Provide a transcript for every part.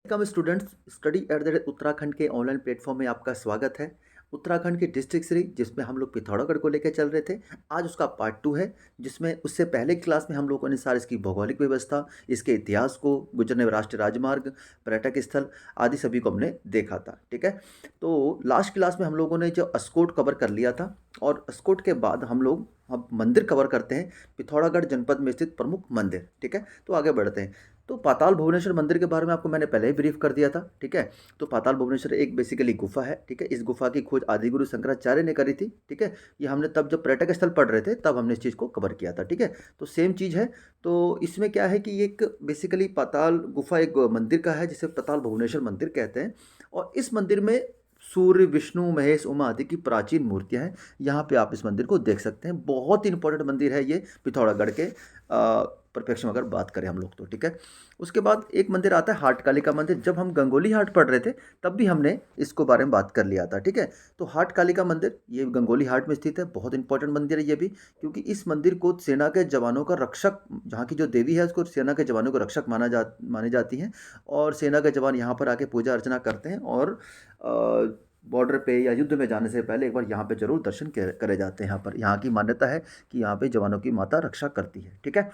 Welcome students, study at the rate Uttarakhand के online platform में आपका स्वागत है। उत्तराखंड की डिस्ट्रिक्ट सीरीज जिसमें हम लोग पिथौरागढ़ को लेकर चल रहे थे, आज उसका पार्ट 2 है। जिसमें उससे पहले क्लास में हम लोगों ने सारी इसकी भौगोलिक व्यवस्था, इसके इतिहास को, गुजरने हुए राष्ट्रीय राजमार्ग, पर्यटक स्थल आदि सभी को हमने देखा था। ठीक है, तो लास्ट क्लास में हम लोगों ने जो अस्कोट कवर कर लिया था, और अस्कोट के बाद हम लोग अब मंदिर कवर करते हैं, पिथौरागढ़ जनपद में स्थित प्रमुख मंदिर। ठीक है, तो आगे बढ़ते हैं। तो पाताल भुवनेश्वर मंदिर के बारे में आपको मैंने पहले ही ब्रीफ कर दिया था। ठीक है, तो पाताल भुवनेश्वर एक बेसिकली गुफा है। ठीक है, इस गुफा की खोज आदिगुरु शंकराचार्य ने करी थी। ठीक है, ये हमने तब जब पर्यटक स्थल पढ़ रहे थे तब हमने इस चीज़ को कवर किया था। ठीक है, तो सेम चीज़ है। तो इसमें क्या है कि ये एक बेसिकली पाताल गुफा एक मंदिर का है जिसे पाताल भुवनेश्वर मंदिर कहते हैं। और इस मंदिर में सूर्य, विष्णु, महेश, उमा आदि की प्राचीन मूर्तियां हैं। यहाँ पे आप इस मंदिर को देख सकते हैं। बहुत ही इंपॉर्टेंट मंदिर है ये पिथौरागढ़ के परिप्रेक्ष्य में अगर बात करें हम लोग तो। ठीक है, उसके बाद एक मंदिर आता है हाट कालिका मंदिर। जब हम गंगोली हाट पढ़ रहे थे तब भी हमने इसको बारे में बात कर लिया था। ठीक है, तो हाट कालिका मंदिर ये गंगोली हाट में स्थित है। बहुत इंपॉर्टेंट मंदिर है ये भी, क्योंकि इस मंदिर को सेना के जवानों का रक्षक, जहाँ की जो देवी है उसको सेना के जवानों को रक्षक मानी जाती हैं। और सेना के जवान यहाँ पर आके पूजा अर्चना करते हैं, और बॉर्डर पे या युद्ध में जाने से पहले एक बार यहाँ पे जरूर दर्शन करे जाते हैं। यहाँ पर यहाँ की मान्यता है कि यहाँ पे जवानों की माता रक्षा करती है। ठीक है,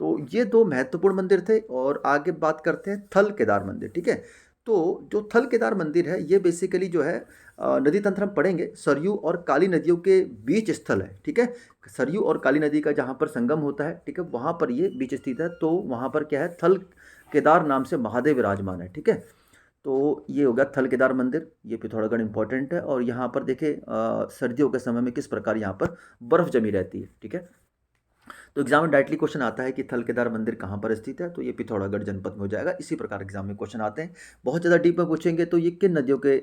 तो ये दो महत्वपूर्ण मंदिर थे। और आगे बात करते हैं थल केदार मंदिर। ठीक है, तो जो थल केदार मंदिर है ये बेसिकली जो है नदी तंत्र हम पढ़ेंगे, सरयू और काली नदियों के बीच स्थल है। ठीक है, सरयू और काली नदी का जहाँ पर संगम होता है, ठीक है, वहाँ पर ये बीच स्थित है। तो वहाँ पर क्या है, थल केदार नाम से महादेव विराजमान है। ठीक है, तो ये हो गया थल केदार मंदिर, ये पिथौरागढ़ इंपॉर्टेंट है। और यहाँ पर देखिए सर्दियों के समय में किस प्रकार यहाँ पर बर्फ़ जमी रहती है। ठीक है, तो एग्जाम में डायरेक्टली क्वेश्चन आता है कि थल केदार मंदिर कहाँ पर स्थित है, तो ये पिथौरागढ़ जनपद में हो जाएगा। इसी प्रकार एग्जाम में क्वेश्चन आते हैं। बहुत ज़्यादा डीप में पूछेंगे तो ये किन नदियों के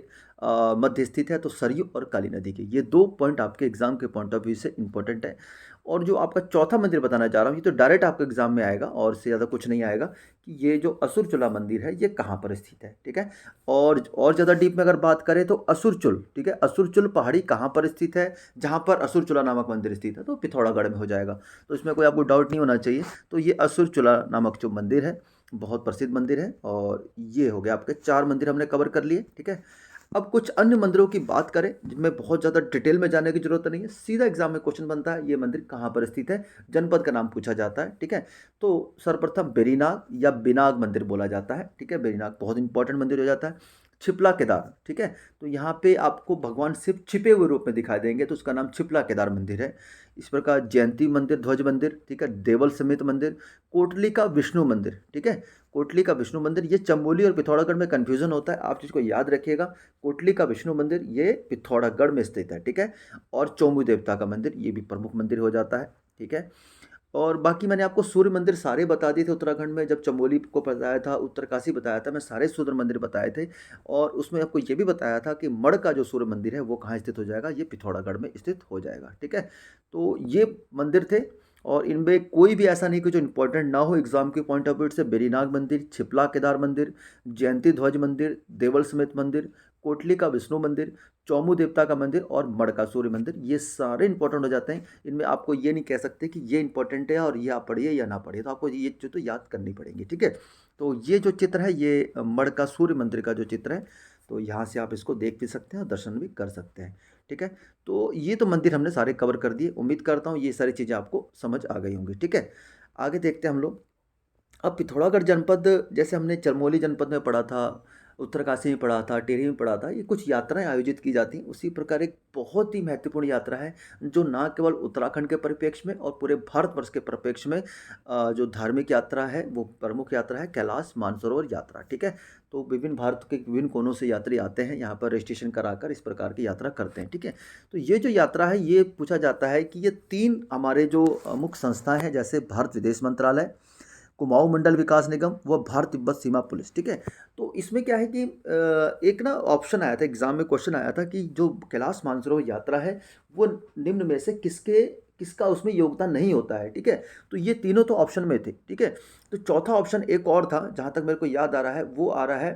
मध्य स्थित है, तो सरयू और काली नदी के। ये दो पॉइंट आपके एग्जाम के पॉइंट ऑफ व्यू से इंपॉर्टेंट है। और जो आपका चौथा मंदिर बताना चाह रहा हूँ, ये तो डायरेक्ट आपके एग्जाम में आएगा और से ज़्यादा कुछ नहीं आएगा, कि ये जो असुरचुला मंदिर है ये कहाँ पर स्थित है। ठीक है, और ज़्यादा डीप में अगर बात करें तो असुरचुल, ठीक है, असुरचुल पहाड़ी कहाँ पर स्थित है, जहाँ पर असुरचुला नामक मंदिर स्थित है, तो पिथौरागढ़ में हो जाएगा। तो इसमें कोई आपको डाउट नहीं होना चाहिए। तो ये असुरचुला नामक जो मंदिर है, बहुत प्रसिद्ध मंदिर है। और ये हो गया आपके चार मंदिर हमने कवर कर लिए। ठीक है, अब कुछ अन्य मंदिरों की बात करें जिनमें बहुत ज़्यादा डिटेल में जाने की जरूरत नहीं है, सीधा एग्जाम में क्वेश्चन बनता है ये मंदिर कहाँ पर स्थित है, जनपद का नाम पूछा जाता है। ठीक है, तो सर्वप्रथम बेरीनाग या बिनाग मंदिर बोला जाता है। ठीक है, बेरीनाग बहुत इंपॉर्टेंट मंदिर हो जाता है। छिपला केदार, ठीक है, तो यहाँ पे आपको भगवान शिव छिपे हुए रूप में दिखाई देंगे, तो उसका नाम छिपला केदार मंदिर है। इस प्रकार जयंती मंदिर, ध्वज मंदिर, ठीक है, देवल समेत मंदिर, कोटली का विष्णु मंदिर। ठीक है, कोटली का विष्णु मंदिर, ये चमोली और पिथौरागढ़ में कन्फ्यूजन होता है, आप चीज़ को याद रखिएगा। कोटली का विष्णु मंदिर ये पिथौरागढ़ में स्थित है। ठीक है, और चौमू देवता का मंदिर ये भी प्रमुख मंदिर हो जाता है। ठीक है, और बाकी मैंने आपको सूर्य मंदिर सारे बता दिए थे उत्तराखंड में। जब चमोली को बताया था, उत्तरकाशी बताया था, मैं सारे सूर्य मंदिर बताए थे। और उसमें आपको ये भी बताया था कि मढ़ का जो सूर्य मंदिर है वो कहाँ स्थित हो जाएगा, ये पिथौरागढ़ में स्थित हो जाएगा। ठीक है, तो ये मंदिर थे। और इनमें कोई भी ऐसा नहीं कि जो इंपॉर्टेंट ना हो एग्जाम के पॉइंट ऑफ व्यू से। बेरीनाग मंदिर, छिपला केदार मंदिर, जयंती ध्वज मंदिर, देवल समेत मंदिर, कोटली का विष्णु मंदिर, चौमू देवता का मंदिर और मढ़ का सूर्य मंदिर, ये सारे इंपॉर्टेंट हो जाते हैं। इनमें आपको ये नहीं कह सकते कि ये इंपॉर्टेंट है और ये आप पढ़िए या ना पढ़िए, तो आपको ये जो तो याद करनी पड़ेंगी। ठीक है, तो ये जो चित्र है ये मढ़ का सूर्य मंदिर का जो चित्र है, तो यहाँ से आप इसको देख भी सकते हैं और दर्शन भी कर सकते हैं। ठीक है, तो ये तो मंदिर हमने सारे कवर कर दिए। उम्मीद करता हूँ ये सारी चीज़ें आपको समझ आ गई होंगी। ठीक है, आगे देखते हैं हम लोग। अब पिथौरागढ़ जनपद, जैसे हमने चमोली जनपद में पढ़ा था, उत्तरकाशी में पढ़ा था, टिहरी में पढ़ा था, ये कुछ यात्राएं आयोजित की जाती हैं। उसी प्रकार एक बहुत ही महत्वपूर्ण यात्रा है जो ना केवल उत्तराखंड के परिप्रेक्ष्य में और पूरे भारतवर्ष के परिप्रेक्ष्य में जो धार्मिक यात्रा है वो प्रमुख यात्रा है, कैलाश मानसरोवर यात्रा। ठीक है, तो विभिन्न भारत के विभिन्न कोनों से यात्री आते हैं यहाँ पर, रजिस्ट्रेशन कराकर इस प्रकार की यात्रा करते हैं। ठीक है, तो ये जो यात्रा है ये पूछा जाता है कि ये तीन हमारे जो मुख्य संस्थाएं हैं, जैसे भारत विदेश मंत्रालय, कुमाऊं मंडल विकास निगम व भारत तिब्बत सीमा पुलिस। ठीक है, तो इसमें क्या है कि एक ना ऑप्शन आया था, एग्जाम में क्वेश्चन आया था कि जो कैलाश मानसरोवर यात्रा है वो निम्न में से किसका उसमें योगदान नहीं होता है। ठीक है, तो ये तीनों तो ऑप्शन में थे। ठीक है, तो चौथा ऑप्शन एक और था जहाँ तक मेरे को याद आ रहा है, वो आ रहा है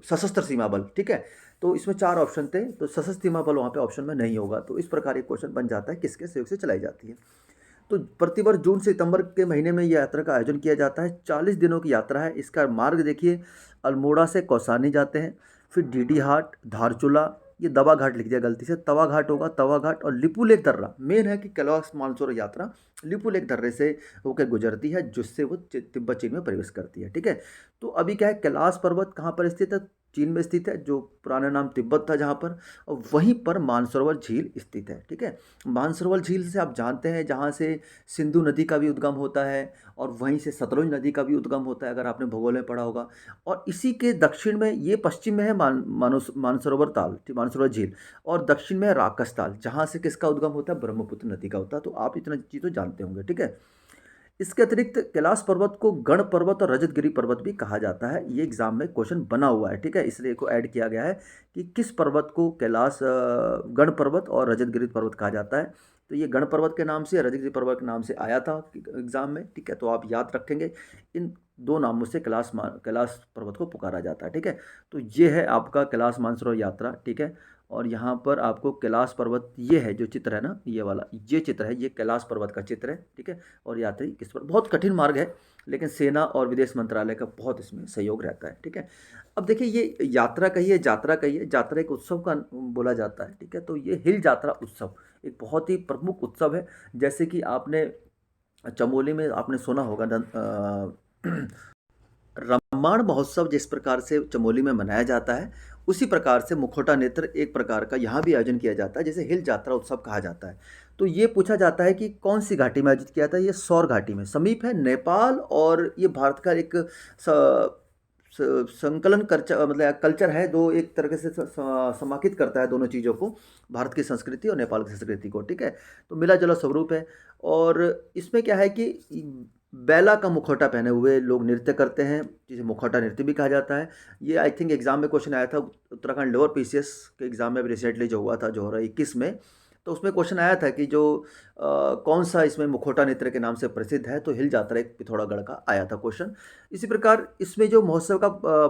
सशस्त्र सीमा बल। ठीक है, तो इसमें चार ऑप्शन थे, तो सशस्त्र सीमा बल वहाँ पे ऑप्शन में नहीं होगा। तो इस प्रकार एक क्वेश्चन बन जाता है किसके सहयोग से चलाई जाती है। तो प्रतिवर्ष जून से सितंबर के महीने में यह यात्रा का आयोजन किया जाता है। 40 दिनों की यात्रा है। इसका मार्ग देखिए, अल्मोड़ा से कौसानी जाते हैं, फिर डीडी हाट, धारचूला, ये दवा घाट लिख दिया गलती से, तवा घाट होगा, तवा घाट, और लिपुलेख दर्रा। मेन है कि कैलाश मानसरोवर यात्रा लिपुलेख दर्रे से होकर गुजरती है, जिससे वो तिब्बत चीन में प्रवेश करती है। ठीक है, तो अभी क्या है, कैलाश पर्वत कहाँ पर स्थित है, चीन में स्थित है, जो पुराना नाम तिब्बत था जहाँ पर, और वहीं पर मानसरोवर झील स्थित है। ठीक है, मानसरोवर झील से आप जानते हैं जहाँ से सिंधु नदी का भी उद्गम होता है, और वहीं से सतलुज नदी का भी उद्गम होता है, अगर आपने भूगोल में पढ़ा होगा। और इसी के दक्षिण में, ये पश्चिम में है मानसरोवर ताल, मानसरोवर झील, और दक्षिण में है राकस ताल, जहाँ से किसका उद्गम होता है, ब्रह्मपुत्र नदी का होता है। तो आप इतना चीज़ तो जानते होंगे। ठीक है, इसके अतिरिक्त कैलाश पर्वत को गण पर्वत और रजतगिरी पर्वत भी कहा जाता है। ये एग्जाम में क्वेश्चन बना हुआ है। ठीक है, इसलिए को ऐड किया गया है कि किस पर्वत को कैलाश गण पर्वत और रजतगिरी पर्वत कहा जाता है। तो ये गण पर्वत के नाम से, रजतगिरी पर्वत के नाम से आया था एग्जाम में। ठीक है, तो आप याद रखेंगे, इन दो नामों से कैलाश पर्वत को पुकारा जाता है। ठीक है, तो ये है आपका कैलाश मानसरोवर यात्रा। ठीक है, और यहाँ पर आपको कैलाश पर्वत, ये है जो चित्र है ना, ये वाला, ये चित्र है, ये कैलाश पर्वत का चित्र है। ठीक है, और यात्री किस पर, बहुत कठिन मार्ग है, लेकिन सेना और विदेश मंत्रालय का बहुत इसमें सहयोग रहता है। ठीक है, अब देखिए, ये यात्रा कहिए, यात्रा कहिए, यात्रा एक उत्सव का बोला जाता है। ठीक है, तो ये हिल यात्रा उत्सव एक बहुत ही प्रमुख उत्सव है। जैसे कि आपने चमोली में आपने सुना होगा रामायण महोत्सव जिस प्रकार से चमोली में मनाया जाता है, उसी प्रकार से मुखौटा नृत्य एक प्रकार का यहाँ भी आयोजन किया जाता है, जिसे हिल यात्रा उत्सव कहा जाता है। तो ये पूछा जाता है कि कौन सी घाटी में आयोजित किया जाता है। ये सौर घाटी में, समीप है नेपाल, और ये भारत का एक संकलन कल्चर, मतलब कल्चर है, दो एक तरीके से समाहित करता है दोनों चीज़ों को, भारत की संस्कृति और नेपाल की संस्कृति को। ठीक है, तो मिला जुला स्वरूप है। और इसमें क्या है कि बैला का मुखौटा पहने हुए लोग नृत्य करते हैं, जिसे मुखौटा नृत्य भी कहा जाता है। ये आई थिंक एग्जाम में क्वेश्चन आया था, उत्तराखंड लोअर पीसीएस के एग्जाम में रिसेंटली जो हुआ था, 2021 में। तो उसमें क्वेश्चन आया था कि जो कौन सा इसमें मुखौटा नृत्य के नाम से प्रसिद्ध है, तो हिल यात्रा एक पिथौरागढ़ का आया था क्वेश्चन। इसी प्रकार इसमें जो महोत्सव का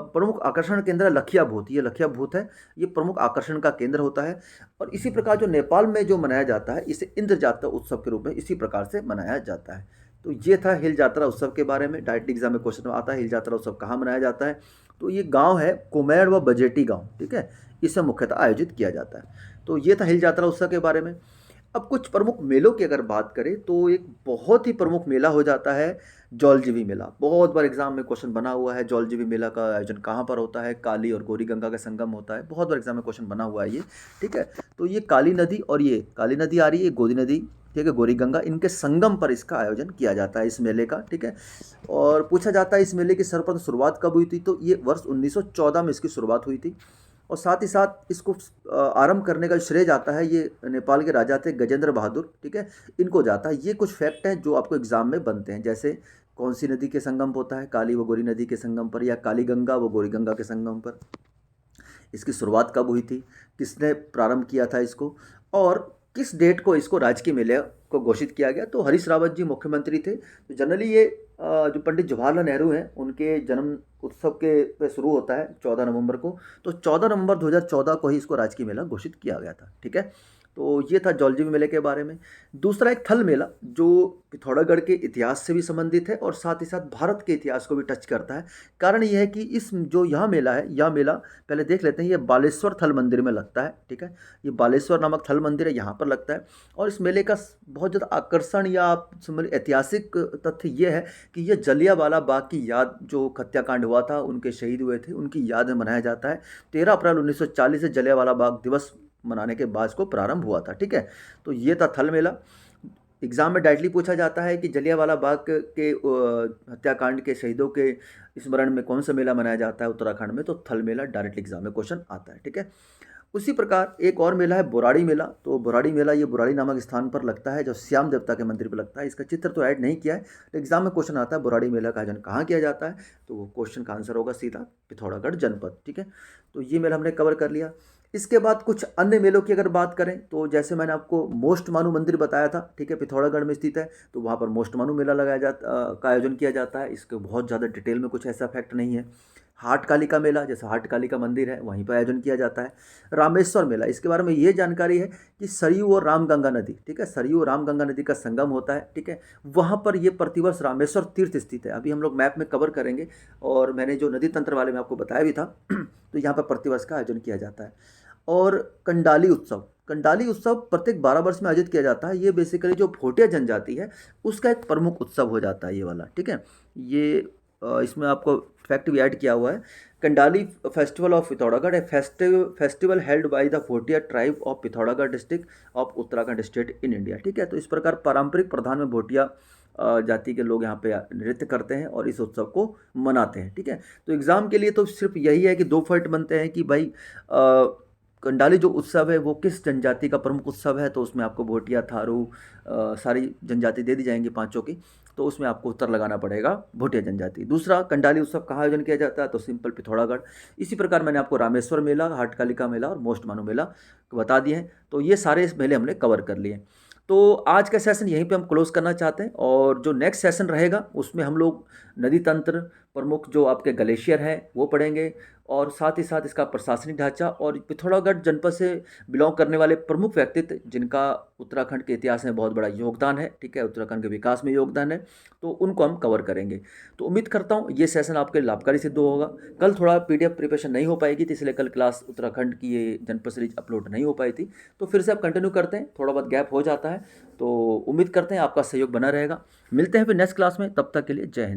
प्रमुख आकर्षण केंद्र है लखिया भूत, ये लखिया भूत है, ये प्रमुख आकर्षण का केंद्र होता है। और इसी प्रकार जो नेपाल में जो मनाया जाता है, इसे इंद्र यात्रा उत्सव के रूप में इसी प्रकार से मनाया जाता है। तो ये था हिल यात्रा उत्सव के बारे में। डायरेक्ट एग्जाम में क्वेश्चन आता है हिल यात्रा उत्सव कहाँ मनाया जाता है। तो ये गांव है कुमेर व बजेटी गांव। ठीक है, इसमें मुख्यतः आयोजित किया जाता है। तो ये था हिल यात्रा उत्सव के बारे में। अब कुछ प्रमुख मेलों की अगर बात करें, तो एक बहुत ही प्रमुख मेला हो जाता है जौलजीबी मेला। बहुत बार एग्जाम में क्वेश्चन बना हुआ है, जौलजीबी मेला का आयोजन कहाँ पर होता है। काली और गौरी गंगा का संगम होता है, बहुत बार एग्जाम में क्वेश्चन बना हुआ है ये। ठीक है, तो ये काली नदी, और ये काली नदी आ रही है, गोरी नदी, ठीक है, गौरी गंगा, इनके संगम पर इसका आयोजन किया जाता है, इस मेले का। ठीक है, और पूछा जाता है इस मेले की सर्वप्रथम शुरुआत कब हुई थी, तो ये वर्ष 1914 में इसकी शुरुआत हुई थी। और साथ ही साथ इसको आरंभ करने का श्रेय जाता है, ये नेपाल के राजा थे गजेंद्र बहादुर। ठीक है, इनको जाता है। ये कुछ फैक्ट हैं जो आपको एग्जाम में बनते हैं, जैसे कौन सी नदी के संगम पर होता है, काली व गोरी नदी के संगम पर, या काली गंगा व गोरी गंगा के संगम पर। इसकी शुरुआत कब हुई थी, किसने प्रारंभ किया था इसको, और किस डेट को इसको राजकीय मेले को घोषित किया गया। तो हरीश रावत जी मुख्यमंत्री थे। तो जनरली ये जो पंडित जवाहरलाल नेहरू हैं, उनके जन्म उत्सव के पे शुरू होता है 14 नवंबर को। तो 14 नवंबर 2014 को ही इसको राजकीय मेला घोषित किया गया था। ठीक है, तो ये था जौलजीबी मेले के बारे में। दूसरा एक थल मेला, जो पिथौरागढ़ के इतिहास से भी संबंधित है और साथ ही साथ भारत के इतिहास को भी टच करता है। कारण यह है कि इस जो यहाँ मेला है, यह मेला पहले देख लेते हैं, ये बालेश्वर थल मंदिर में लगता है। ठीक है, ये बालेश्वर नामक थल मंदिर है, यहाँ पर लगता है। और इस मेले का बहुत ज़्यादा आकर्षण या आप समझ ऐतिहासिक तथ्य ये है कि यह जलियांवाला बाग की याद, जो हत्याकांड हुआ था, उनके शहीद हुए थे, उनकी याद में मनाया जाता है। 13 अप्रैल 1940 से जलियांवाला बाग दिवस मनाने के बाद इसको प्रारंभ हुआ था। ठीक है, तो ये था थल मेला। एग्जाम में डायरेक्टली पूछा जाता है कि जलियांवाला बाग के हत्याकांड के शहीदों के स्मरण में कौन सा मेला मनाया जाता है उत्तराखंड में, तो थल मेला डायरेक्ट एग्जाम में क्वेश्चन आता है। ठीक है, उसी प्रकार एक और मेला है बुराड़ी मेला। तो बुराड़ी मेला ये बुराड़ी नामक स्थान पर लगता है, जो श्याम देवता के मंदिर पर लगता है। इसका चित्र तो ऐड नहीं किया है, तो एग्जाम में क्वेश्चन आता है बुराड़ी मेला का आयोजन कहाँ किया जाता है, तो वो क्वेश्चन का आंसर होगा सीधा पिथौरागढ़ जनपद। ठीक है, तो ये मेला हमने कवर कर लिया। इसके बाद कुछ अन्य मेलों की अगर बात करें, तो जैसे मैंने आपको मोस्ट मानू मंदिर बताया था, ठीक है, पिथौरागढ़ में स्थित है, तो वहाँ पर मोस्ट मानू मेला लगाया जाता का आयोजन किया जाता है। इसके बहुत ज़्यादा डिटेल में कुछ ऐसा फैक्ट नहीं है। हाट कालिका मेला, जैसे हाट कालिका मंदिर है वहीं पर आयोजन किया जाता है। रामेश्वर मेला, इसके बारे में ये जानकारी है कि सरयू और रामगंगा नदी, ठीक है, सरयू और रामगंगा नदी का संगम होता है, ठीक है, वहाँ पर ये प्रतिवर्ष रामेश्वर तीर्थ स्थित है। अभी हम लोग मैप में कवर करेंगे, और मैंने जो नदी तंत्र वाले में आपको बताया भी था तो यहाँ पर प्रतिवर्ष का आयोजन किया जाता है। और कंडाली उत्सव, कंडाली उत्सव प्रत्येक 12 वर्ष में आयोजित किया जाता है। ये बेसिकली जो भोटिया जनजाति है उसका एक प्रमुख उत्सव हो जाता है ये वाला, ठीक है। ये इसमें आपको फैक्ट भी ऐड किया हुआ है। कंडाली फेस्टिवल ऑफ पिथौरागढ़ है festival held by the Bhotia tribe of Pithoragarh district of Uttarakhand state in India, ठीक है। तो इस प्रकार पारंपरिक प्रधान में भोटिया जाति के लोग यहाँ पे नृत्य करते हैं और इस उत्सव को मनाते हैं, ठीक है। तो एग्ज़ाम के लिए तो सिर्फ यही है कि 2 पॉइंट बनते हैं कि भाई कंडाली जो उत्सव है वो किस जनजाति का प्रमुख उत्सव है, तो उसमें आपको भोटिया, थारू सारी जनजाति दे दी जाएंगी पांचों की, तो उसमें आपको उत्तर लगाना पड़ेगा भोटिया जनजाति। दूसरा, कंडाली उत्सव कहाँ आयोजन किया जाता है, तो सिंपल पिथौरागढ़। इसी प्रकार मैंने आपको रामेश्वर मेला, हाटकालिका मेला और मोस्ट मानो मेला बता दिए हैं। तो ये सारे मेले हमने कवर कर लिए। तो आज का सेशन यहीं पे हम क्लोज करना चाहते हैं, और जो नेक्स्ट सेशन रहेगा उसमें हम लोग नदी तंत्र, प्रमुख जो आपके ग्लेशियर हैं वो पढ़ेंगे, और साथ ही साथ इसका प्रशासनिक ढांचा और पिथौरागढ़ जनपद से बिलोंग करने वाले प्रमुख व्यक्तित्व जिनका उत्तराखंड के इतिहास में बहुत बड़ा योगदान है, ठीक है, उत्तराखंड के विकास में योगदान है, तो उनको हम कवर करेंगे। तो उम्मीद करता हूँ ये सेशन आपके लाभकारी सिद्ध होगा। कल थोड़ा पीडीएफ प्रिपरेशन नहीं हो पाएगी, तो इसलिए कल क्लास उत्तराखंड की ये जनपद सीरीज अपलोड नहीं हो पाई थी, तो फिर से आप कंटिन्यू करते हैं, थोड़ा बहुत गैप हो जाता है। तो उम्मीद करते हैं आपका सहयोग बना रहेगा। मिलते हैं फिर नेक्स्ट क्लास में, तब तक के लिए जय हिंद।